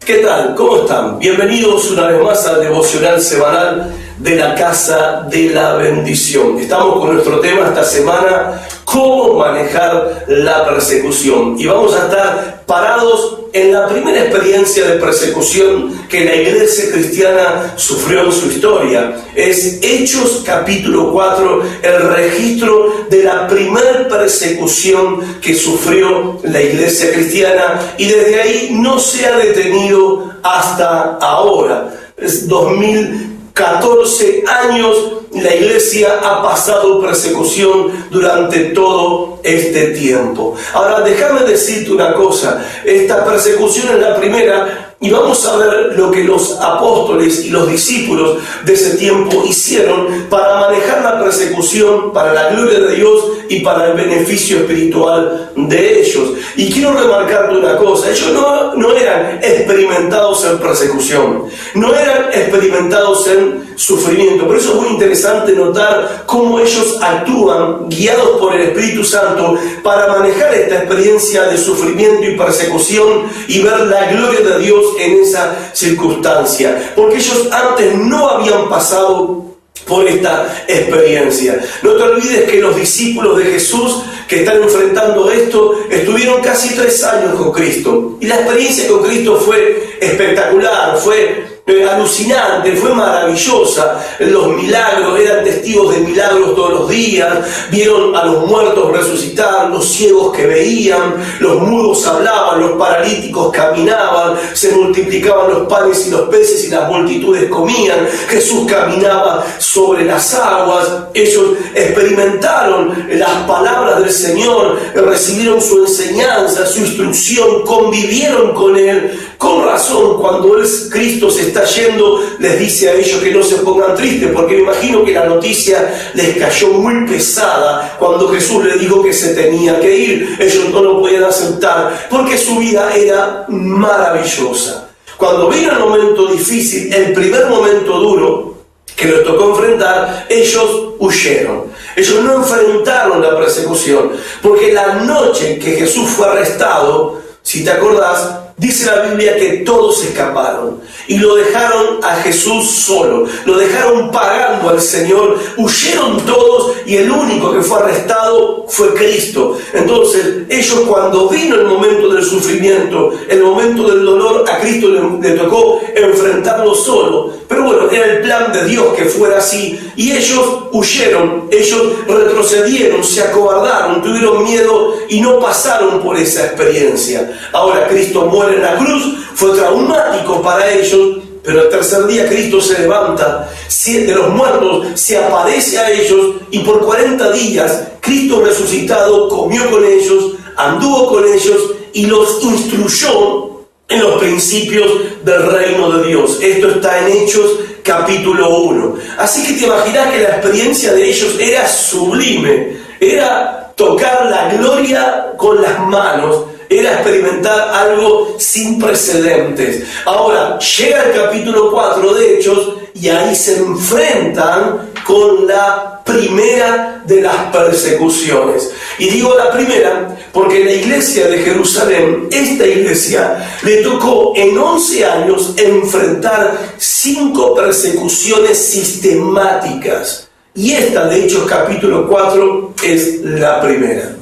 ¿Qué tal? ¿Cómo están? Bienvenidos una vez más al devocional semanal de la Casa de la Bendición. Estamos con nuestro tema esta semana, cómo manejar la persecución. Y vamos a estar parados en la primera experiencia de persecución que la iglesia cristiana sufrió en su historia. Es Hechos capítulo 4, el registro de la primera persecución que sufrió la iglesia cristiana, y desde ahí no se ha detenido hasta ahora. Es 2014 años la iglesia ha pasado persecución durante todo este tiempo. Ahora déjame decirte una cosa, esta persecución es la primera, y vamos a ver lo que los apóstoles y los discípulos de ese tiempo hicieron para manejar la persecución para la gloria de Dios y para el beneficio espiritual de ellos. Y quiero remarcarte una cosa, ellos no eran experimentados en persecución, no eran experimentados en sufrimiento. Por eso es muy interesante notar cómo ellos actúan guiados por el Espíritu Santo para manejar esta experiencia de sufrimiento y persecución y ver la gloria de Dios en esa circunstancia, porque ellos antes no habían pasado por esta experiencia. No te olvides que los discípulos de Jesús que están enfrentando esto estuvieron casi 3 años con Cristo, y la experiencia con Cristo fue espectacular, fue alucinante, fue maravillosa. Los milagros, eran testigos de milagros todos los días, vieron a los muertos resucitar, los ciegos que veían, los mudos hablaban, los paralíticos caminaban, se multiplicaban los panes y los peces y las multitudes comían, Jesús caminaba sobre las aguas. Ellos experimentaron las palabras del Señor, recibieron su enseñanza, su instrucción, convivieron con Él. Con razón, cuando Cristo se está yendo, les dice a ellos que no se pongan tristes, porque me imagino que la noticia les cayó muy pesada cuando Jesús les dijo que se tenía que ir. Ellos no lo podían aceptar, porque su vida era maravillosa. Cuando vino el momento difícil, el primer momento duro que les tocó enfrentar, ellos huyeron. Ellos no enfrentaron la persecución, porque la noche que Jesús fue arrestado, si te acordás, dice la Biblia que todos escaparon y lo dejaron a Jesús solo, lo dejaron pagando al Señor, huyeron todos y el único que fue arrestado fue Cristo. Entonces ellos, cuando vino el momento del sufrimiento, el momento del dolor, a Cristo le tocó enfrentarlo solo. Pero bueno, era el plan de Dios que fuera así, y ellos huyeron, ellos retrocedieron, se acobardaron, tuvieron miedo y no pasaron por esa experiencia. Ahora Cristo muere en la cruz, fue traumático para ellos, pero el tercer día Cristo se levanta de los muertos, se aparece a ellos, y por 40 días Cristo resucitado comió con ellos, anduvo con ellos y los instruyó en los principios del reino de Dios. Esto está en Hechos capítulo 1. Así que te imaginas que la experiencia de ellos era sublime, era tocar la gloria con las manos, era experimentar algo sin precedentes. Ahora llega el capítulo 4 de Hechos, y ahí se enfrentan con la primera de las persecuciones. Y digo la primera porque la iglesia de Jerusalén, esta iglesia, le tocó en 11 años enfrentar 5 persecuciones sistemáticas. Y esta de Hechos capítulo 4 es la primera.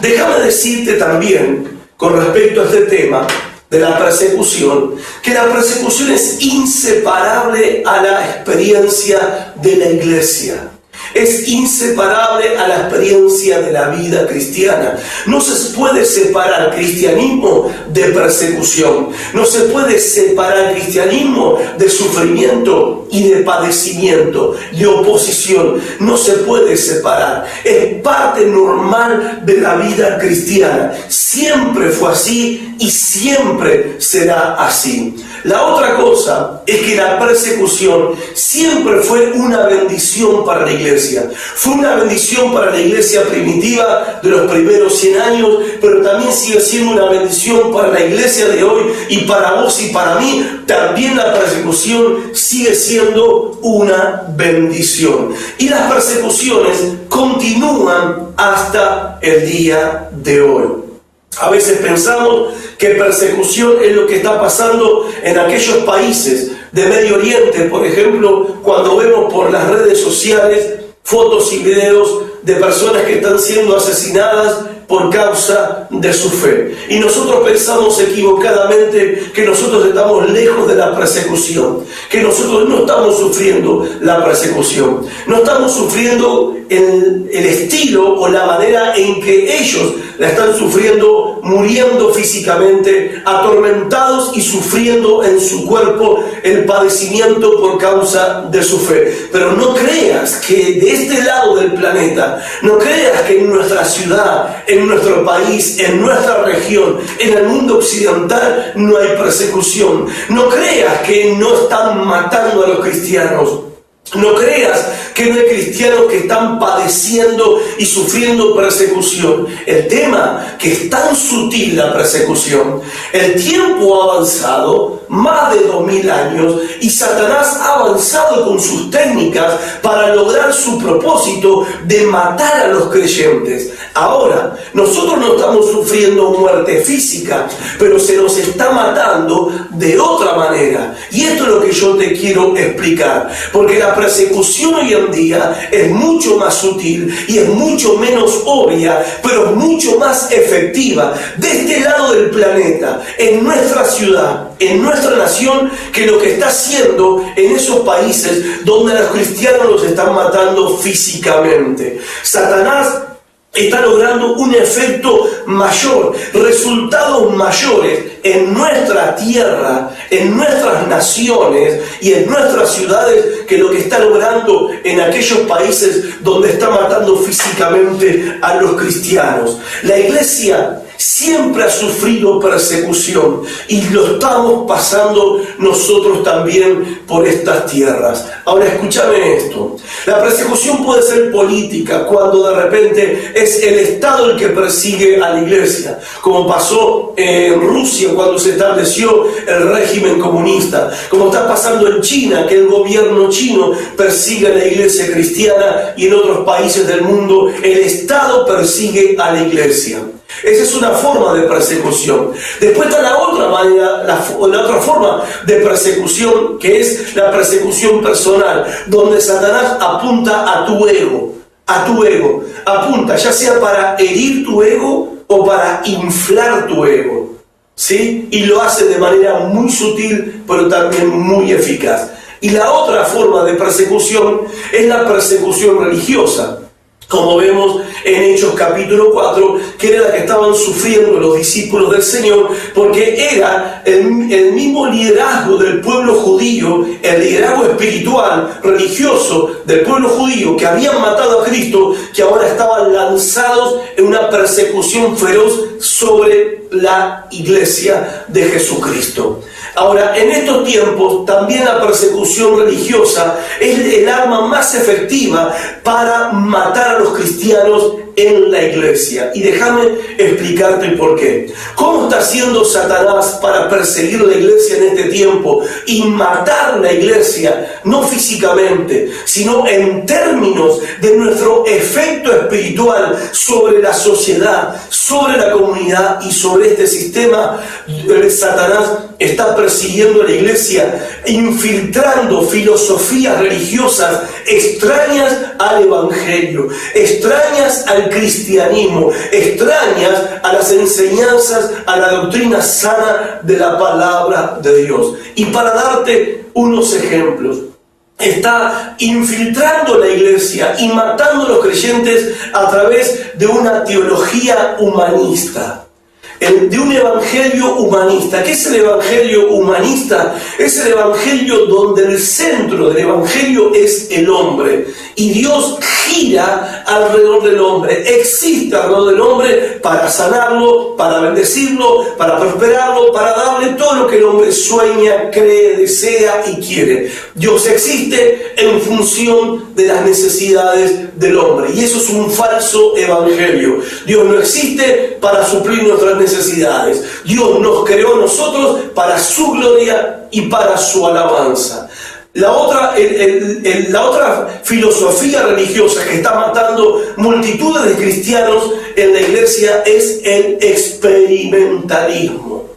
Déjame decirte también, con respecto a este tema de la persecución, que la persecución es inseparable a la experiencia de la iglesia. Es inseparable a la experiencia de la vida cristiana. No se puede separar cristianismo de persecución. No se puede separar cristianismo de sufrimiento y de padecimiento, de oposición. No se puede separar. Es parte normal de la vida cristiana. Siempre fue así y siempre será así. La otra cosa es que la persecución siempre fue una bendición para la iglesia. Fue una bendición para la iglesia primitiva de los primeros 100 años, pero también sigue siendo una bendición para la iglesia de hoy, y para vos y para mí también la persecución sigue siendo una bendición. Y las persecuciones continúan hasta el día de hoy. A veces pensamos que persecución es lo que está pasando en aquellos países de Medio Oriente, por ejemplo, cuando vemos por las redes sociales fotos y videos de personas que están siendo asesinadas por causa de su fe. Y nosotros pensamos equivocadamente que nosotros estamos lejos de la persecución, que nosotros no estamos sufriendo la persecución, no estamos sufriendo el estilo o la manera en que ellos la están sufriendo, muriendo físicamente, atormentados y sufriendo en su cuerpo el padecimiento por causa de su fe. Pero no creas que de este lado del planeta, no creas que en nuestra ciudad, en nuestro país, en nuestra región, en el mundo occidental no hay persecución. No creas que no están matando a los cristianos. No creas que no hay cristianos que están padeciendo y sufriendo persecución. El tema que es tan sutil la persecución, el tiempo ha avanzado, más de 2000 años, y Satanás ha avanzado con sus técnicas para lograr su propósito de matar a los creyentes. Ahora, nosotros no estamos sufriendo muerte física, pero se nos está matando de otra manera. Y esto es lo que yo te quiero explicar, porque la persecución hoy en día es mucho más sutil y es mucho menos obvia, pero es mucho más efectiva de este lado del planeta, en nuestra ciudad, en nuestra nación, que lo que está haciendo en esos países donde los cristianos los están matando físicamente. Satanás está logrando un efecto mayor, resultados mayores en nuestra tierra, en nuestras naciones y en nuestras ciudades, que lo que está logrando en aquellos países donde está matando físicamente a los cristianos. La iglesia siempre ha sufrido persecución y lo estamos pasando nosotros también por estas tierras. Ahora escúchame esto, la persecución puede ser política, cuando de repente es el Estado el que persigue a la iglesia, como pasó en Rusia cuando se estableció el régimen comunista, como está pasando en China, que el gobierno chino persigue a la iglesia cristiana, y en otros países del mundo el Estado persigue a la iglesia. Esa es una forma de persecución. Después está la otra manera, la otra forma de persecución, que es la persecución personal, donde Satanás apunta a tu ego, apunta ya sea para herir tu ego o para inflar tu ego, ¿sí? Y lo hace de manera muy sutil, pero también muy eficaz. Y la otra forma de persecución es la persecución religiosa, como vemos en Hechos capítulo 4, que era la que estaban sufriendo los discípulos del Señor, porque era el mismo liderazgo del pueblo judío, el liderazgo espiritual, religioso del pueblo judío, que habían matado a Cristo, que ahora estaban lanzados en una persecución feroz sobre la iglesia de Jesucristo. Ahora, en estos tiempos, también la persecución religiosa es el arma más efectiva para matar a los cristianos en la iglesia. Y déjame explicarte por qué. ¿Cómo está haciendo Satanás para perseguir la iglesia en este tiempo y matar la iglesia? No físicamente, sino en términos de nuestro efecto espiritual sobre la sociedad, sobre la comunidad y sobre este sistema. Satanás está persiguiendo a la iglesia, infiltrando filosofías religiosas extrañas al evangelio, extrañas al cristianismo, extrañas a las enseñanzas, a la doctrina sana de la palabra de Dios. Y para darte unos ejemplos, está infiltrando la iglesia y matando a los creyentes a través de una teología humanista, de un evangelio humanista. ¿Qué es el evangelio humanista? Es el evangelio donde el centro del evangelio es el hombre y Dios gira alrededor del hombre, existe alrededor del hombre para sanarlo, para bendecirlo, para prosperarlo, para darle todo lo que el hombre sueña, cree, desea y quiere. Dios existe en función de las necesidades del hombre, y eso es un falso evangelio. Dios no existe para suplir nuestras necesidades. Dios nos creó a nosotros para su gloria y para su alabanza. La otra filosofía religiosa que está matando multitudes de cristianos en la iglesia es el experimentalismo.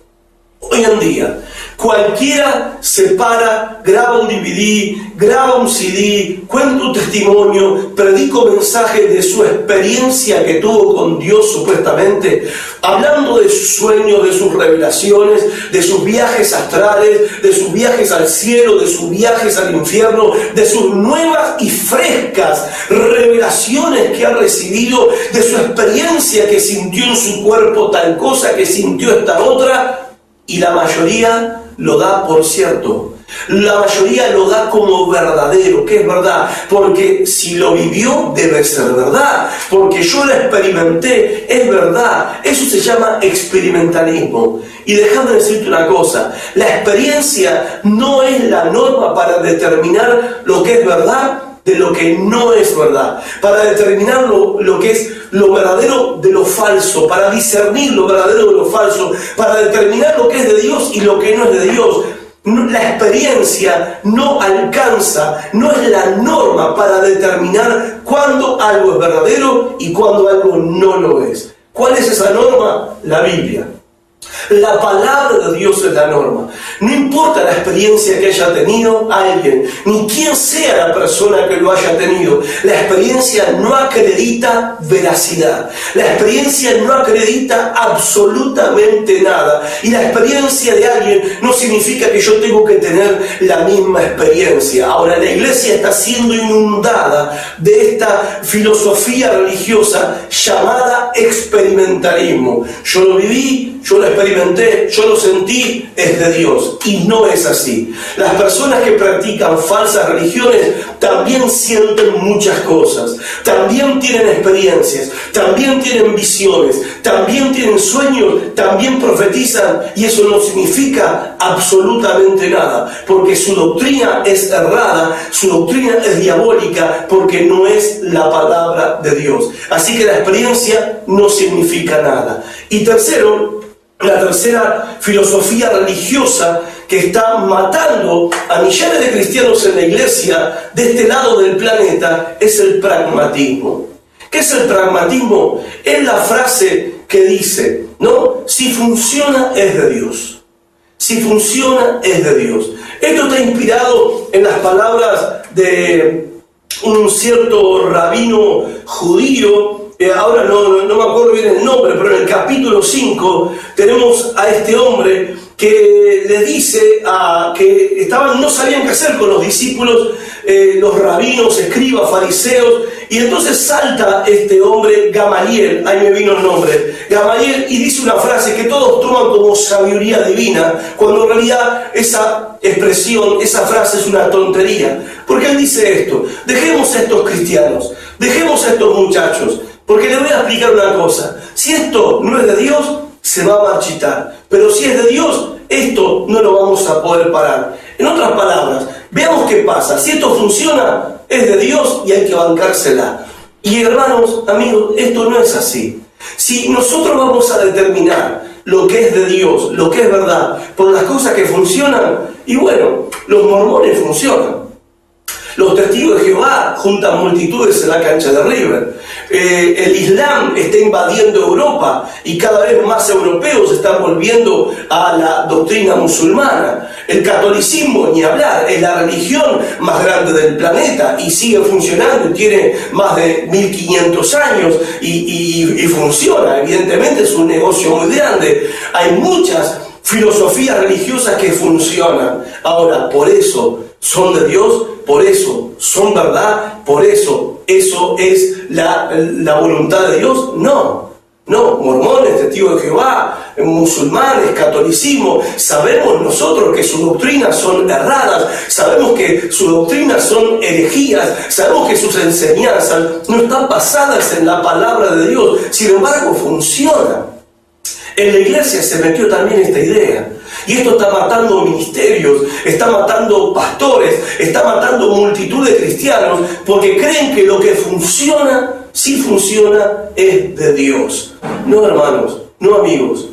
Hoy en día, cualquiera se para, graba un DVD, graba un CD, cuenta un testimonio, predica mensajes de su experiencia que tuvo con Dios supuestamente, hablando de sus sueños, de sus revelaciones, de sus viajes astrales, de sus viajes al cielo, de sus viajes al infierno, de sus nuevas y frescas revelaciones que ha recibido, de su experiencia que sintió en su cuerpo tal cosa, que sintió esta otra, y la mayoría lo da por cierto. La mayoría lo da como verdadero, que es verdad, porque si lo vivió debe ser verdad, porque yo lo experimenté, es verdad. Eso se llama experimentalismo. Y déjame decirte una cosa, la experiencia no es la norma para determinar lo que es verdad de lo que no es verdad, para determinar lo que es lo verdadero de lo falso, para discernir lo verdadero de lo falso, para determinar lo que es de Dios y lo que no es de Dios. La experiencia no alcanza, no es la norma para determinar cuándo algo es verdadero y cuándo algo no lo es. ¿Cuál es esa norma? La Biblia. La palabra de Dios es la norma. No importa la experiencia que haya tenido alguien, ni quién sea la persona que lo haya tenido. La experiencia no acredita veracidad. La experiencia no acredita absolutamente nada. Y la experiencia de alguien no significa que yo tengo que tener la misma experiencia. Ahora, la iglesia está siendo inundada de esta filosofía religiosa llamada experimentalismo. Yo lo viví, yo lo experimenté, yo lo sentí, es de Dios. Y no es así. Las personas que practican falsas religiones también sienten muchas cosas, también tienen experiencias, también tienen visiones, también tienen sueños, también profetizan, y eso no significa absolutamente nada, porque su doctrina es errada, su doctrina es diabólica, porque no es la palabra de Dios. Así que la experiencia no significa nada. Y tercero, la tercera filosofía religiosa que está matando a millares de cristianos en la iglesia de este lado del planeta es el pragmatismo. ¿Qué es el pragmatismo? Es la frase que dice, ¿no? Si funciona es de Dios. Si funciona es de Dios. Esto está inspirado en las palabras de un cierto rabino judío. Ahora no me acuerdo bien el nombre, pero en el capítulo 5 tenemos a este hombre que le dice que no sabían qué hacer con los discípulos, los rabinos, escribas, fariseos, y entonces salta este hombre, Gamaliel, ahí me vino el nombre, Gamaliel, y dice una frase que todos toman como sabiduría divina, cuando en realidad esa expresión, esa frase es una tontería. Porque él dice esto: dejemos a estos cristianos, dejemos a estos muchachos, porque les voy a explicar una cosa. Si esto no es de Dios, se va a marchitar. Pero si es de Dios, esto no lo vamos a poder parar. En otras palabras, veamos qué pasa. Si esto funciona, es de Dios y hay que bancársela. Y hermanos, amigos, esto no es así. Si nosotros vamos a determinar lo que es de Dios, lo que es verdad, por las cosas que funcionan, y bueno, los mormones funcionan. Los testigos de Jehová juntan multitudes en la cancha de River. El Islam está invadiendo Europa y cada vez más europeos están volviendo a la doctrina musulmana. El catolicismo, ni hablar, es la religión más grande del planeta y sigue funcionando y tiene más de 1500 años y funciona. Evidentemente es un negocio muy grande. Hay muchas filosofías religiosas que funcionan. Ahora, por eso son de Dios, por eso son verdad, por eso es la voluntad de Dios. No, mormones, testigos de Jehová, musulmanes, catolicismo, sabemos nosotros que sus doctrinas son erradas, sabemos que sus doctrinas son herejías, sabemos que sus enseñanzas no están basadas en la palabra de Dios, sin embargo funcionan. En la iglesia se metió también esta idea. Y esto está matando ministerios, está matando pastores, está matando multitud de cristianos, porque creen que lo que funciona, si funciona, es de Dios. No, hermanos, no, amigos.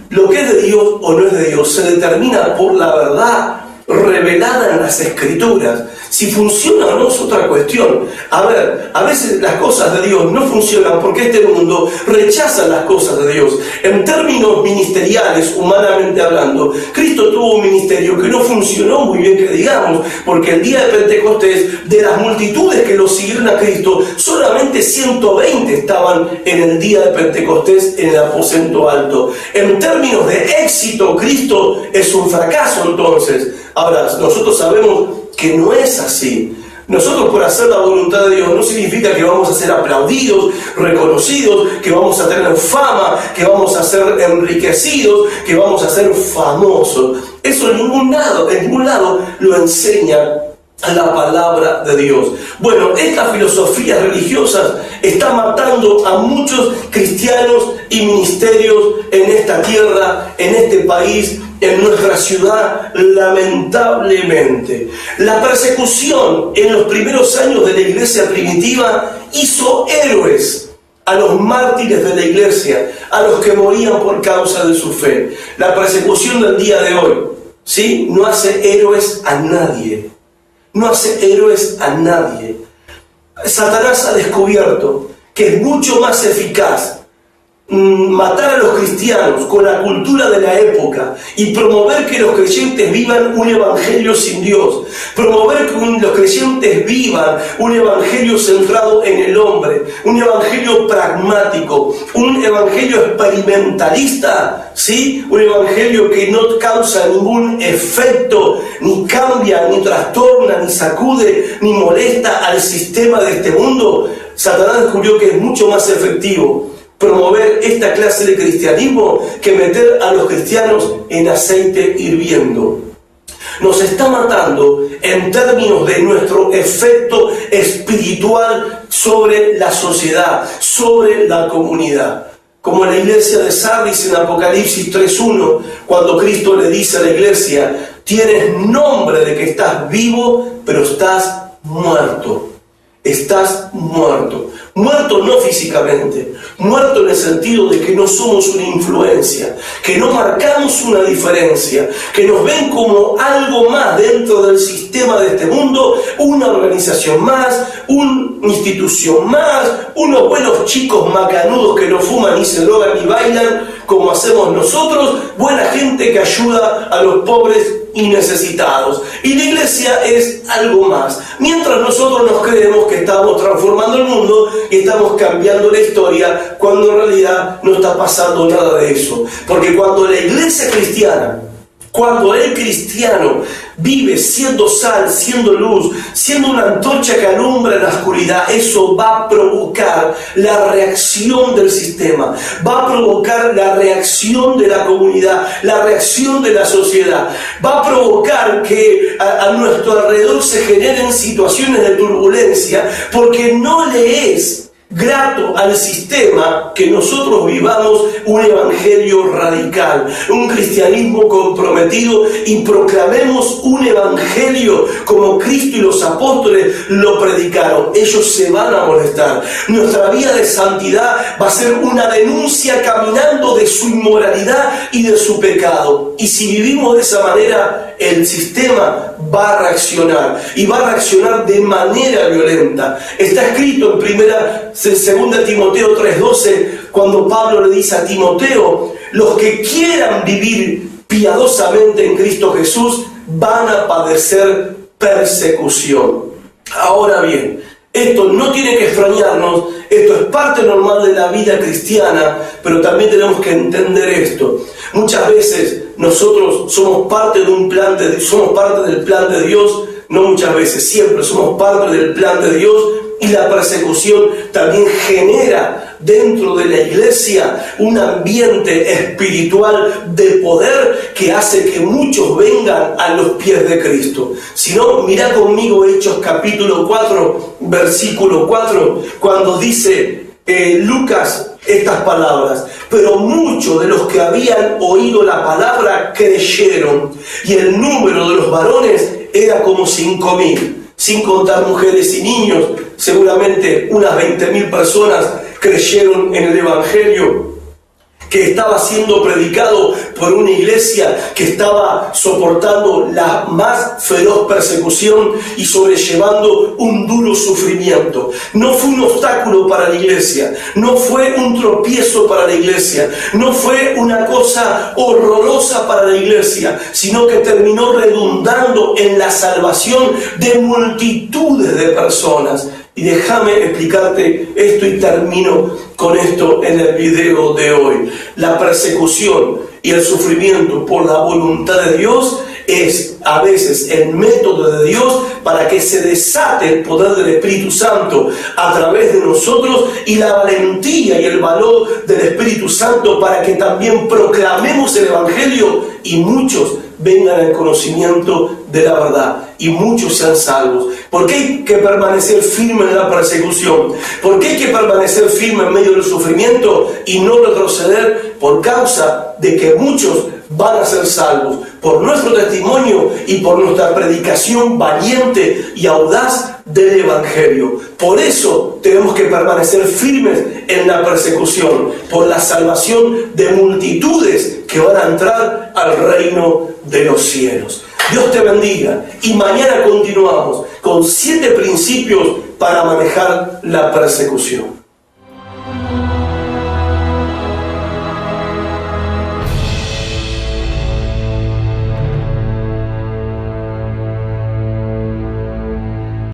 Lo que es de Dios o no es de Dios se determina por la verdad revelada en las Escrituras. Si funciona o no es otra cuestión. A ver, a veces las cosas de Dios no funcionan porque este mundo rechaza las cosas de Dios. En términos ministeriales, humanamente hablando, Cristo tuvo un ministerio que no funcionó muy bien, que digamos, porque el día de Pentecostés, de las multitudes que lo siguieron a Cristo, solamente 120 estaban en el día de Pentecostés en el aposento alto. En términos de éxito, Cristo es un fracaso entonces. Ahora, nosotros sabemos que no es así. Nosotros, por hacer la voluntad de Dios, no significa que vamos a ser aplaudidos, reconocidos, que vamos a tener fama, que vamos a ser enriquecidos, que vamos a ser famosos. Eso en ningún lado lo enseña la palabra de Dios. Bueno, estas filosofías religiosas están matando a muchos cristianos y ministerios en esta tierra, en este país, en nuestra ciudad, lamentablemente. La persecución en los primeros años de la iglesia primitiva hizo héroes a los mártires de la iglesia, a los que morían por causa de su fe. La persecución del día de hoy, ¿sí?, no hace héroes a nadie. No hace héroes a nadie. Satanás ha descubierto que es mucho más eficaz matar a los cristianos con la cultura de la época y promover que los creyentes vivan un evangelio sin Dios, promover que los creyentes vivan un evangelio centrado en el hombre, un evangelio pragmático, un evangelio experimentalista, ¿sí?, un evangelio que no causa ningún efecto, ni cambia, ni trastorna, ni sacude, ni molesta al sistema de este mundo. Satanás descubrió que es mucho más efectivo promover esta clase de cristianismo que meter a los cristianos en aceite hirviendo. Nos está matando en términos de nuestro efecto espiritual sobre la sociedad, sobre la comunidad. Como en la iglesia de Sardis en Apocalipsis 3:1, cuando Cristo le dice a la iglesia: tienes nombre de que estás vivo, pero estás muerto. Estás muerto. Muerto no físicamente, muerto en el sentido de que no somos una influencia, que no marcamos una diferencia, que nos ven como algo más dentro del sistema de este mundo, una organización más, una institución más, unos buenos chicos macanudos que no fuman ni se drogan ni bailan como hacemos nosotros, buena gente que ayuda a los pobres y necesitados. Y la iglesia es algo más. Mientras nosotros nos creemos que estamos transformando el mundo y estamos cambiando la historia, cuando en realidad no está pasando nada de eso. Porque cuando la iglesia cristiana, cuando el cristiano vive siendo sal, siendo luz, siendo una antorcha que alumbra en la oscuridad, eso va a provocar la reacción del sistema, va a provocar la reacción de la comunidad, la reacción de la sociedad, va a provocar que a nuestro alrededor se generen situaciones de turbulencia, porque no le es grato al sistema que nosotros vivamos un evangelio radical, un cristianismo comprometido, y proclamemos un evangelio como Cristo y los apóstoles lo predicaron. Ellos se van a molestar. Nuestra vida de santidad va a ser una denuncia caminando de su inmoralidad y de su pecado. Y si vivimos de esa manera, el sistema va a reaccionar, y va a reaccionar de manera violenta. Está escrito en 2 Timoteo 3:12, cuando Pablo le dice a Timoteo: los que quieran vivir piadosamente en Cristo Jesús van a padecer persecución. Ahora bien, esto no tiene que extrañarnos, esto es parte normal de la vida cristiana, pero también tenemos que entender esto. Muchas veces nosotros somos parte del plan de Dios, no muchas veces, siempre somos parte del plan de Dios, y la persecución también genera dentro de la iglesia un ambiente espiritual de poder que hace que muchos vengan a los pies de Cristo. Si no, mirá conmigo Hechos capítulo 4, versículo 4, cuando dice Lucas estas palabras: pero muchos de los que habían oído la palabra creyeron, y el número de los varones era como 5.000, sin contar mujeres y niños. Seguramente unas 20.000 personas creyeron en el evangelio. que estaba siendo predicado por una iglesia que estaba soportando la más feroz persecución y sobrellevando un duro sufrimiento. No fue un obstáculo para la iglesia, no fue un tropiezo para la iglesia, no fue una cosa horrorosa para la iglesia, sino que terminó redundando en la salvación de multitudes de personas. Y déjame explicarte esto y termino con esto en el video de hoy. La persecución y el sufrimiento por la voluntad de Dios es a veces el método de Dios para que se desate el poder del Espíritu Santo a través de nosotros y la valentía y el valor del Espíritu Santo para que también proclamemos el Evangelio y muchos vengan al conocimiento de la verdad y muchos sean salvos. ¿Por qué hay que permanecer firme en la persecución? ¿Por qué hay que permanecer firme en medio del sufrimiento y no retroceder? Por causa de que muchos van a ser salvos por nuestro testimonio y por nuestra predicación valiente y audaz del Evangelio. Por eso tenemos que permanecer firmes en la persecución, por la salvación de multitudes que van a entrar al reino de los cielos. Dios te bendiga y mañana continuamos con 7 principios para manejar la persecución.